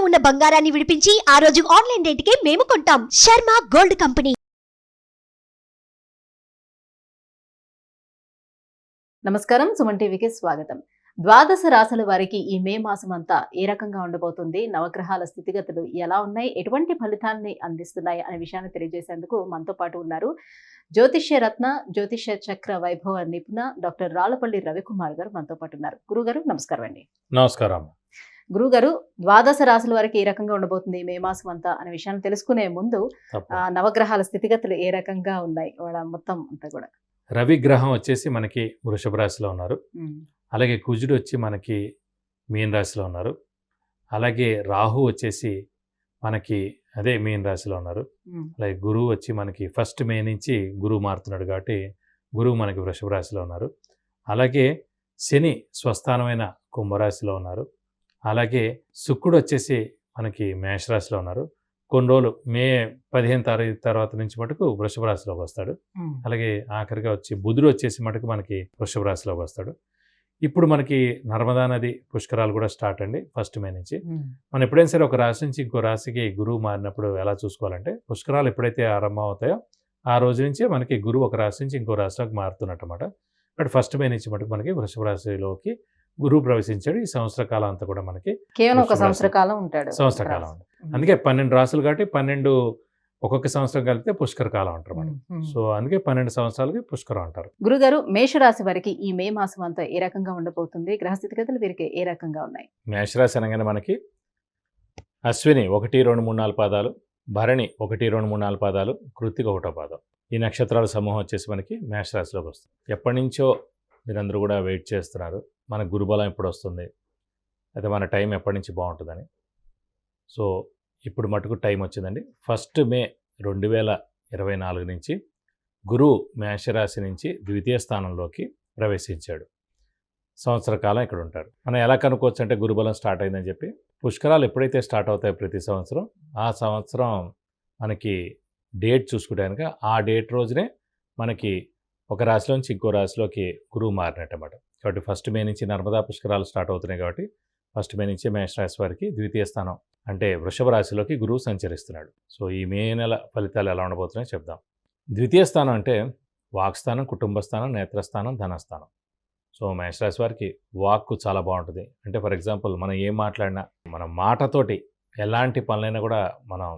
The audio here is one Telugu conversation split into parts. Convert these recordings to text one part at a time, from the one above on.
ఉన్న బంగారాన్ని విడిపించి ఆ రోజు ఆన్లైన్ రేటుకే మేము కొంటాం. Sharma gold company. నమస్కారం, సుమన్ టీవీకి స్వాగతం. ద్వాదశ రాశుల వారికి ఈ మే మాసం అంతా ఏ రకంగా ఉండబోతుంది, నవగ్రహాల స్థితిగతులు ఎలా ఉన్నాయి, ఎటువంటి ఫలితాన్ని అందిస్తున్నాయి అనే విషయాన్ని తెలియజేసేందుకు మనతో పాటు ఉన్నారు జ్యోతిష్య రత్న, జ్యోతిష్య చక్ర వైభవ నిపుణ డాక్టర్ రాళ్లపల్లి రవికుమార్ గారు మనతో పాటు ఉన్నారు. గురుగారు నమస్కారం అండి. నమస్కారం. గురుగారు, ద్వాదశ రాశుల వారికి ఏ రకంగా ఉండబోతుంది మే మాసం అంతా అనే విషయాన్ని తెలుసుకునే ముందు నవగ్రహాల స్థితిగతులు ఏ రకంగా ఉన్నాయి వాళ్ళ మొత్తం అంతా కూడా. రవి గ్రహం వచ్చేసి మనకి వృషభ రాశిలో ఉన్నారు. అలాగే కుజుడు వచ్చి మనకి మీన రాశిలో ఉన్నారు. అలాగే రాహు వచ్చేసి మనకి అదే మీన రాశిలో ఉన్నారు. అలాగే గురువు వచ్చి మనకి 1 మే నుంచి గురువు మారుతున్నాడు కాబట్టి గురువు మనకి వృషభ రాశిలో ఉన్నారు. అలాగే శని స్వస్థానమైన కుంభరాశిలో ఉన్నారు. అలాగే శుక్రుడు వచ్చేసి మనకి మేషరాశిలో ఉన్నారు. కొన్ని రోజులు మే 15 తారీఖు తర్వాత నుంచి మటుకు వృషభ రాశిలోకి వస్తాడు. అలాగే ఆఖరిగా వచ్చి బుధుడు వచ్చేసి మటుకు మనకి వృషభ రాశిలోకి వస్తాడు. ఇప్పుడు మనకి నర్మదా నది పుష్కరాలు కూడా స్టార్ట్ అండి 1 మే నుంచి. మనం ఎప్పుడైనా సరే ఒక రాశి నుంచి ఇంకో రాశికి గురువు మారినప్పుడు ఎలా చూసుకోవాలంటే, పుష్కరాలు ఎప్పుడైతే ఆరంభం అవుతాయో ఆ రోజు నుంచే మనకి గురువు ఒక రాశి నుంచి ఇంకో రాశిలోకి మారుతున్నట్టు అన్నమాట. బట్ 1 మే నుంచి మటుకు మనకి వృషభ రాశిలోకి గురువు ప్రవేశించాడు. ఈ సంవత్సర కాలం అంతా కూడా మనకి కేవలం ఒక సంవత్సర కాలం ఉంటాడు. సంవత్సర కాలం ఉంది. అందుకే 12 రాసులు కాబట్టి 12 ఒక్కొక్క సంవత్సరం కలిపితే పుష్కర కాలం అంటారు మనం. సో అందుకే 12 సంవత్సరాలకి పుష్కరం అంటారు. గురుగారు, మేషరాశి వారికి ఈ మే మాసం అంతా ఏ రకంగా ఉండబోతుంది, గ్రహస్థితిగతులు వీరికి ఏ రకంగా ఉన్నాయి? మేషరాశి అనగానే మనకి అశ్విని 1, 2, 3, 4 పాదాలు, భరణి 1, 2, 3, 4 పాదాలు, కృత్తిక 1వ పాదం. ఈ నక్షత్రాల సమూహం వచ్చేసి మనకి మేషరాశిలోకి వస్తుంది. ఎప్పటి నుంచో మీరందరూ కూడా వెయిట్ చేస్తున్నారు, మన గురుబలం ఎప్పుడు వస్తుంది, అయితే మన టైం ఎప్పటి నుంచి బాగుంటుందని. సో ఇప్పుడు మటుకు టైం వచ్చిందండి. 1 మే 2024 నుంచి గురువు మేషరాశి నుంచి ద్వితీయ స్థానంలోకి ప్రవేశించాడు. సంవత్సర కాలం ఇక్కడ ఉంటాడు. మనం ఎలా కనుక్కోవచ్చు అంటే గురుబలం స్టార్ట్ అయిందని చెప్పి, పుష్కరాలు ఎప్పుడైతే స్టార్ట్ అవుతాయో ప్రతి సంవత్సరం, ఆ సంవత్సరం మనకి డేట్ చూసుకుంటే కనుక ఆ డేట్ రోజునే మనకి ఒక రాశిలోంచి ఇంకో రాశిలోకి గురువు మారినట్టు అన్నమాట. కాబట్టి 1 మే నుంచి నర్మదా పుష్కరాలు స్టార్ట్ అవుతున్నాయి కాబట్టి 1 మే నుంచి మేషరాశి వారికి ద్వితీయ స్థానం అంటే వృషభ రాశిలోకి గురువు సంచరిస్తున్నాడు. సో ఈ మే నెల ఫలితాలు ఎలా ఉండబోతున్నాయో చెప్దాం. ద్వితీయ స్థానం అంటే వాక్స్థానం, కుటుంబ స్థానం, నేత్రస్థానం, ధనస్థానం. సో మేషరాశి వారికి వాక్కు చాలా బాగుంటుంది. అంటే ఫర్ ఎగ్జాంపుల్ మనం ఏం మాట్లాడినా మన మాటతోటి ఎలాంటి పనులైనా కూడా మనం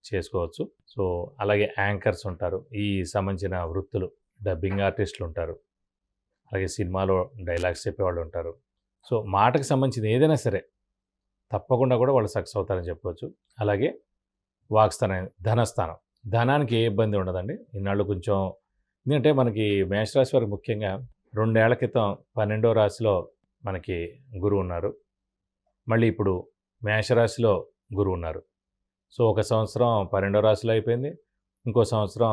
చేసుకోవచ్చు. సో అలాగే యాంకర్స్ ఉంటారు, ఈ సంబంధించిన వృత్తులు, డబ్బింగ్ ఆర్టిస్టులు ఉంటారు, అలాగే సినిమాలో డైలాగ్స్ చెప్పేవాళ్ళు ఉంటారు. సో మాటకు సంబంధించిన ఏదైనా సరే తప్పకుండా కూడా వాళ్ళు సక్సెస్ అవుతారని చెప్పవచ్చు. అలాగే వాక్స్థానం, ధనస్థానం, ధనానికి ఏ ఇబ్బంది ఉండదండి. ఇన్నాళ్ళు కొంచెం ఎందుకంటే మనకి మేషరాశి వారికి ముఖ్యంగా 2 ఏళ్ల క్రితం 12వ రాశిలో మనకి గురువు ఉన్నారు, మళ్ళీ ఇప్పుడు మేషరాశిలో గురువు ఉన్నారు. సో ఒక సంవత్సరం 12వ రాశిలో అయిపోయింది, ఇంకో సంవత్సరం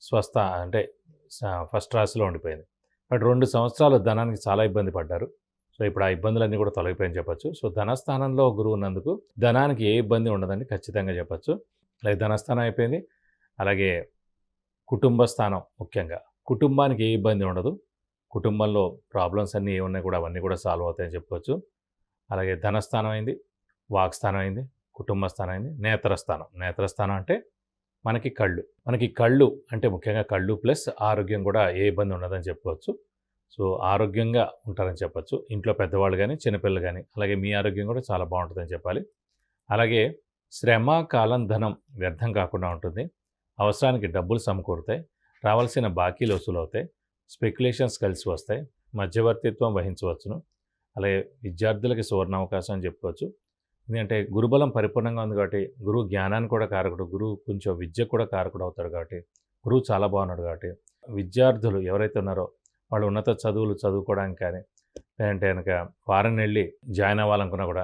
స్వస్థ అంటే 1st రాశిలో ఉండిపోయింది. బట్ 2 సంవత్సరాలు ధనానికి చాలా ఇబ్బంది పడ్డారు. సో ఇప్పుడు ఆ ఇబ్బందులన్నీ కూడా తొలగిపోయని చెప్పచ్చు. సో ధనస్థానంలో గురువు ఉన్నందుకు ధనానికి ఏ ఇబ్బంది ఉండదని ఖచ్చితంగా చెప్పచ్చు. అలాగే ధనస్థానం అయిపోయింది. అలాగే కుటుంబ స్థానం, ముఖ్యంగా కుటుంబానికి ఏ ఇబ్బంది ఉండదు, కుటుంబంలో ప్రాబ్లమ్స్ అన్నీ ఏమున్నాయి కూడా అవన్నీ కూడా సాల్వ్ అవుతాయని చెప్పవచ్చు. అలాగే ధనస్థానం అయింది, వాక్స్థానం అయింది, కుటుంబ స్థానం అయింది, నేత్రస్థానం. నేత్రస్థానం అంటే మనకి కళ్ళు అంటే ముఖ్యంగా కళ్ళు ప్లస్ ఆరోగ్యం కూడా ఏ ఇబ్బంది ఉండదని చెప్పుకోవచ్చు. సో ఆరోగ్యంగా ఉంటారని చెప్పచ్చు. ఇంట్లో పెద్దవాళ్ళు కానీ చిన్నపిల్లలు కానీ. అలాగే మీ ఆరోగ్యం కూడా చాలా బాగుంటుందని చెప్పాలి. అలాగే శ్రమ, కాలం, ధనం వ్యర్థం కాకుండా ఉంటుంది. అవసరానికి డబ్బులు సమకూరుతాయి, రావాల్సిన బాకీలు వసూలు అవుతాయి, స్పెక్యులేషన్స్ కలిసి వస్తాయి, మధ్యవర్తిత్వం వహించవచ్చును. అలాగే విద్యార్థులకి సువర్ణ అవకాశం అని చెప్పుకోవచ్చు. ఎందుకంటే గురుబలం పరిపూర్ణంగా ఉంది కాబట్టి గురువు జ్ఞానాన్ని కూడా కారకుడు, గురువు కొంచెం విద్య కూడా కారకుడు అవుతాడు కాబట్టి గురువు చాలా బాగున్నాడు కాబట్టి విద్యార్థులు ఎవరైతే ఉన్నారో వాళ్ళు ఉన్నత చదువులు చదువుకోవడానికి కానీ, లేదంటే కనుక ఫారెన్ వెళ్ళి జాయిన్ అవ్వాలనుకున్నా కూడా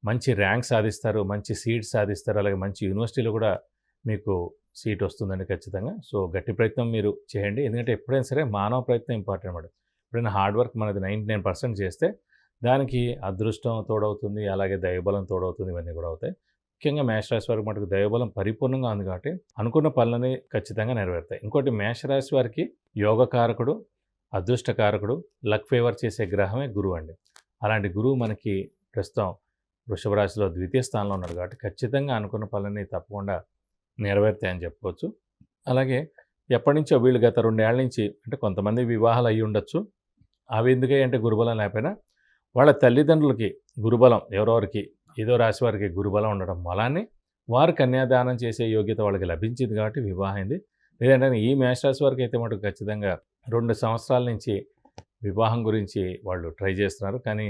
మంచి ర్యాంక్ సాధిస్తారు, మంచి సీట్ సాధిస్తారు. అలాగే మంచి యూనివర్సిటీలో కూడా మీకు సీట్ వస్తుందండి ఖచ్చితంగా. సో గట్టి ప్రయత్నం మీరు చేయండి. ఎందుకంటే ఎప్పుడైనా సరే మానవ ప్రయత్నం ఇంపార్టెంట్ అన్నమాట. ఎప్పుడైనా హార్డ్ వర్క్ మనది 99% చేస్తే దానికి అదృష్టం తోడవుతుంది, అలాగే దైవబలం తోడవుతుంది, ఇవన్నీ కూడా అవుతాయి. ముఖ్యంగా మేషరాశి వారికి మటుకు దైవబలం పరిపూర్ణంగా ఉంది కాబట్టి అనుకున్న పనులని ఖచ్చితంగా నెరవేరుతాయి. ఇంకోటి మేషరాశి వారికి యోగకారకుడు, అదృష్టకారకుడు, లక్ ఫేవర్ చేసే గ్రహమే గురువు అండి. అలాంటి గురువు మనకి ప్రస్తుతం వృషభ రాశిలో ద్వితీయ స్థానంలో ఉన్నాడు కాబట్టి ఖచ్చితంగా అనుకున్న పనులన్నీ తప్పకుండా నెరవేరుతాయని చెప్పుకోవచ్చు. అలాగే ఎప్పటి నుంచో వీళ్ళు గత 2 ఏళ్ల నుంచి అంటే కొంతమంది వివాహాలు అయ్యి ఉండొచ్చు. అవి ఎందుకై అంటే గురుబలం లేకపోయినా వాళ్ళ తల్లిదండ్రులకి గురుబలం ఎవరెవరికి ఏదో రాశి వారికి గురుబలం ఉండడం వలానే వారు కన్యాదానం చేసే యోగ్యత వాళ్ళకి లభించింది కాబట్టి వివాహం అయింది. లేదంటే ఈ మేషరాశి వారికి అయితే మటుకు ఖచ్చితంగా 2 సంవత్సరాల నుంచి వివాహం గురించి వాళ్ళు ట్రై చేస్తున్నారు. కానీ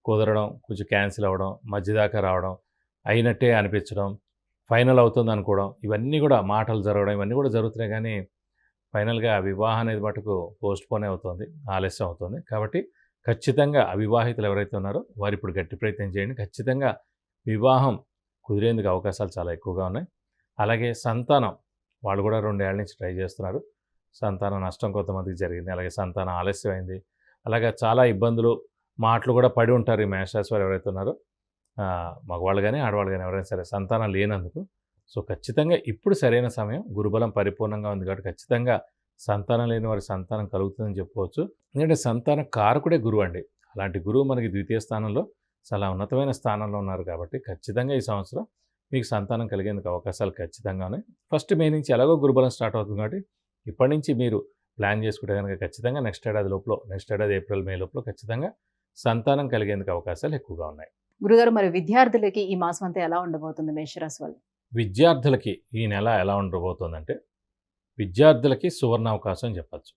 కుదరడం, కొంచెం క్యాన్సిల్ అవ్వడం, మధ్యదాకా రావడం, అయినట్టే అనిపించడం, ఫైనల్ అవుతుంది అనుకోవడం, ఇవన్నీ కూడా మాటలు జరగడం, ఇవన్నీ కూడా జరుగుతున్నాయి. కానీ ఫైనల్గా వివాహం అనేది మటుకు పోస్ట్పోన్ అవుతుంది, ఆలస్యం అవుతుంది. కాబట్టి ఖచ్చితంగా అవివాహితులు ఎవరైతే ఉన్నారో వారు ఇప్పుడు గట్టి ప్రయత్నం చేయండి. ఖచ్చితంగా వివాహం కుదిరేందుకు అవకాశాలు చాలా ఎక్కువగా ఉన్నాయి. అలాగే సంతానం వాళ్ళు కూడా 2 ఏళ్ల నుంచి ట్రై చేస్తున్నారు. సంతానం నష్టం కొంతమందికి జరిగింది. అలాగే సంతానం ఆలస్యమైంది. అలాగే చాలా ఇబ్బందులు, మాటలు కూడా పడి ఉంటారు ఈ మేషరాశి వారు ఎవరైతే ఉన్నారో, మగవాళ్ళు కానీ ఆడవాళ్ళు కానీ ఎవరైనా సరే సంతానం లేనందుకు. సో ఖచ్చితంగా ఇప్పుడు సరైన సమయం, గురుబలం పరిపూర్ణంగా ఉంది కాబట్టి ఖచ్చితంగా సంతానం లేని వారి సంతానం కలుగుతుందని చెప్పుకోవచ్చు. ఎందుకంటే సంతాన కారకుడే గురువు అండి. అలాంటి గురువు మనకి ద్వితీయ స్థానంలో చాలా ఉన్నతమైన స్థానంలో ఉన్నారు కాబట్టి ఖచ్చితంగా ఈ సంవత్సరం మీకు సంతానం కలిగేందుకు అవకాశాలు ఖచ్చితంగా ఉన్నాయి. ఫస్ట్ మే నుంచి ఎలాగో గురుబలం స్టార్ట్ అవుతుంది కాబట్టి ఇప్పటి నుంచి మీరు ప్లాన్ చేసుకుంటే కనుక ఖచ్చితంగా నెక్స్ట్ ఏడాది ఏప్రిల్ మే లోపల ఖచ్చితంగా సంతానం కలిగేందుకు అవకాశాలు ఎక్కువగా ఉన్నాయి. గురుగారు, మరి విద్యార్థులకి ఈ మాసం అంతా ఎలా ఉండబోతుంది మేషరాశి వాళ్ళు? విద్యార్థులకి ఈ నెల ఎలా ఉండబోతుందంటే విద్యార్థులకి సువర్ణ అవకాశం చెప్పచ్చు.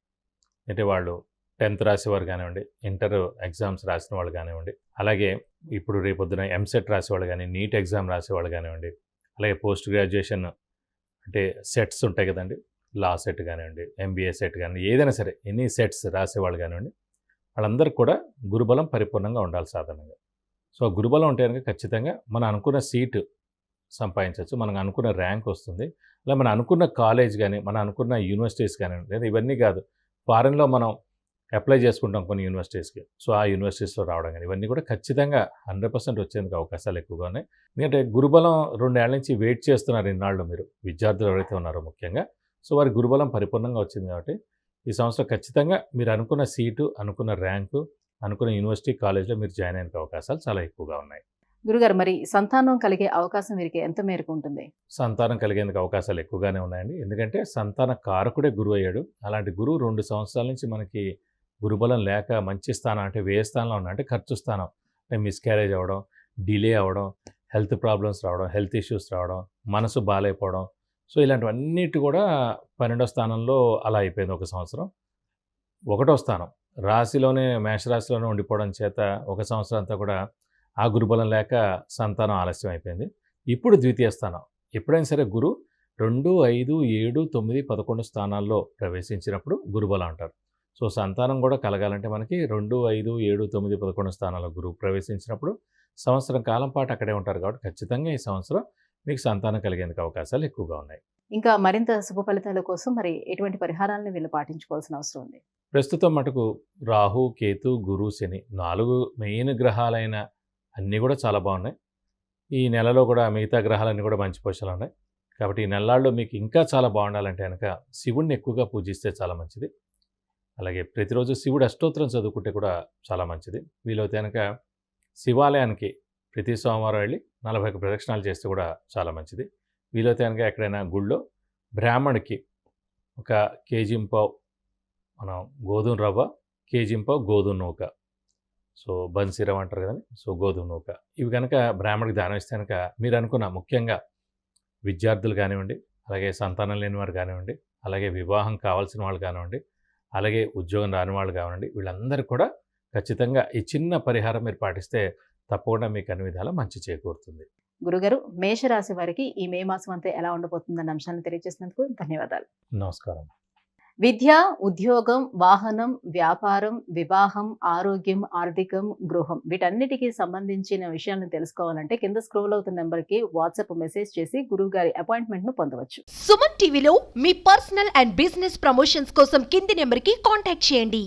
అంటే వాళ్ళు 10th రాసేవారు కానివ్వండి, ఇంటర్ ఎగ్జామ్స్ రాసిన వాళ్ళు కానివ్వండి, అలాగే ఇప్పుడు రేపొద్దున ఎంసెట్ రాసేవాళ్ళు కానీ, నీట్ ఎగ్జామ్ రాసేవాళ్ళు కానివ్వండి, అలాగే పోస్ట్ గ్రాడ్యుయేషన్ అంటే సెట్స్ ఉంటాయి కదండి, లా సెట్ కానివ్వండి, ఎంబీఏ సెట్ కానివ్వండి, ఏదైనా సరే ఎనీ సెట్స్ రాసేవాళ్ళు కానివ్వండి, వాళ్ళందరికీ కూడా గురుబలం పరిపూర్ణంగా ఉండాలి సాధారణంగా. సో గురుబలం ఉంటే కనుక ఖచ్చితంగా మనం అనుకున్న సీటు సంపాదించవచ్చు, మనకు అనుకున్న ర్యాంక్ వస్తుంది. అలా మనం అనుకున్న కాలేజ్ కానీ, మనం అనుకున్న యూనివర్సిటీస్ కానివ్వండి, లేదా ఇవన్నీ కాదు, ఫారెన్లో మనం అప్లై చేసుకుంటాం కొన్ని యూనివర్సిటీస్కి, సో ఆ యూనివర్సిటీస్లో రావడం కానీ ఇవన్నీ కూడా ఖచ్చితంగా 100% వచ్చేందుకు అవకాశాలు ఎక్కువగా ఉన్నాయి. ఎందుకంటే గురుబలం 2 ఏళ్ల నుంచి వెయిట్ చేస్తున్నారు ఇన్నాళ్ళు మీరు విద్యార్థులు ఎవరైతే ఉన్నారో ముఖ్యంగా. సో వారి గురుబలం పరిపూర్ణంగా వచ్చింది కాబట్టి ఈ సంవత్సరం ఖచ్చితంగా మీరు అనుకున్న సీటు, అనుకున్న ర్యాంకు, అనుకున్న యూనివర్సిటీ కాలేజ్లో మీరు జాయిన్ అయ్యే అవకాశాలు చాలా ఎక్కువగా ఉన్నాయి. గురుగారు, మరి సంతానం కలిగే అవకాశం వీరికి ఎంత మేరకు ఉంటుంది? సంతానం కలిగేందుకు అవకాశాలు ఎక్కువగానే ఉన్నాయండి. ఎందుకంటే సంతాన కారకుడే గురువు అయ్యాడు. అలాంటి గురువు 2 సంవత్సరాల నుంచి మనకి గురుబలం లేక మంచి స్థానం అంటే వ్యయ స్థానంలో ఉన్నా, అంటే ఖర్చు స్థానం, మిస్క్యారేజ్ అవ్వడం, డిలే అవ్వడం, హెల్త్ ప్రాబ్లమ్స్ రావడం, హెల్త్ ఇష్యూస్ రావడం, మనసు బాగాలేకపోవడం, సో ఇలాంటివన్నిటి కూడా 12వ స్థానంలో అలా అయిపోయింది ఒక సంవత్సరం. 1వ స్థానం రాశిలోనే మేషరాశిలోనే ఉండిపోవడం చేత ఒక సంవత్సరం అంతా కూడా ఆ గురుబలం లేక సంతానం ఆలస్యం అయిపోయింది. ఇప్పుడు ద్వితీయ స్థానం, ఎప్పుడైనా సరే గురు 2, 5, 7, 9, 11 స్థానాల్లో ప్రవేశించినప్పుడు గురుబలం అంటారు. సో సంతానం కూడా కలగాలంటే మనకి 2, 5, 7, 9, 11 స్థానాల్లో గురువు ప్రవేశించినప్పుడు సంవత్సరం కాలం పాటు అక్కడే ఉంటారు కాబట్టి ఖచ్చితంగా ఈ సంవత్సరం మీకు సంతానం కలిగేందుకు అవకాశాలు ఎక్కువగా ఉన్నాయి. ఇంకా మరింత శుభ ఫలితాల కోసం మరి ఎటువంటి పరిహారాలను వీళ్ళు పాటించుకోవాల్సిన అవసరం ఉంది? ప్రస్తుతం మటుకు రాహు, కేతు, గురు, శని 4 మెయిన్ గ్రహాలైన అన్నీ కూడా చాలా బాగున్నాయి. ఈ నెలలో కూడా మిగతా గ్రహాలన్నీ కూడా మంచి పొజిషన్లో ఉన్నాయి. కాబట్టి ఈ నెలల్లో మీకు ఇంకా చాలా బాగుండాలంటే కనుక శివుణ్ణి ఎక్కువగా పూజిస్తే చాలా మంచిది. అలాగే ప్రతిరోజు శివుడు అష్టోత్తరం చదువుకుంటే కూడా చాలా మంచిది. వీలైతే కనుక శివాలయానికి ప్రతి సోమవారం వెళ్ళి 41 ప్రదక్షిణాలు చేస్తే కూడా చాలా మంచిది. వీలైతే కనుక ఎక్కడైనా గుళ్ళో బ్రాహ్మణుడికి 1 కేజీంపావు మనం గోధుమ రవ్వ, కేజీంపావు గోధుమ నూక, సో బన్సీ రవ్వ అంటారు కదండి, సో గోధుమ నూక, ఇవి కనుక బ్రాహ్మణుడికి దానం ఇస్తే కనుక మీరు అనుకున్న ముఖ్యంగా విద్యార్థులు కానివ్వండి, అలాగే సంతానం లేని వారు కానివ్వండి, అలాగే వివాహం కావాల్సిన వాళ్ళు కానివ్వండి, అలాగే ఉద్యోగం రాని వాళ్ళు కానివ్వండి, వీళ్ళందరూ కూడా ఖచ్చితంగా ఈ చిన్న పరిహారం మీరు పాటిస్తే తప్పకుండా మీకు అన్ని విధాలా మంచి చేకూరుతుంది. గురుగారు, మేషరాశి వారికి ఈ మే మాసం అంతా ఎలా ఉండబోతుందన్న అంశాన్ని తెలియజేసినందుకు ధన్యవాదాలు. నమస్కారం. విద్య, ఉద్యోగం, వాహనం, వ్యాపారం, వివాహం, ఆరోగ్యం, ఆర్థికం, గృహం వీటన్నిటికీ సంబంధించిన విషయాలను తెలుసుకోవాలంటే కింద స్క్రోల్ అవుతున్న నెంబర్కి వాట్సాప్ మెసేజ్ చేసి గురువు గారి అపాయింట్మెంట్ ను పొందవచ్చు. సుమన్ టీవీలో మీ పర్సనల్ అండ్ బిజినెస్ ప్రమోషన్స్ కోసం కింది నెంబర్కి కాంటాక్ట్ చేయండి.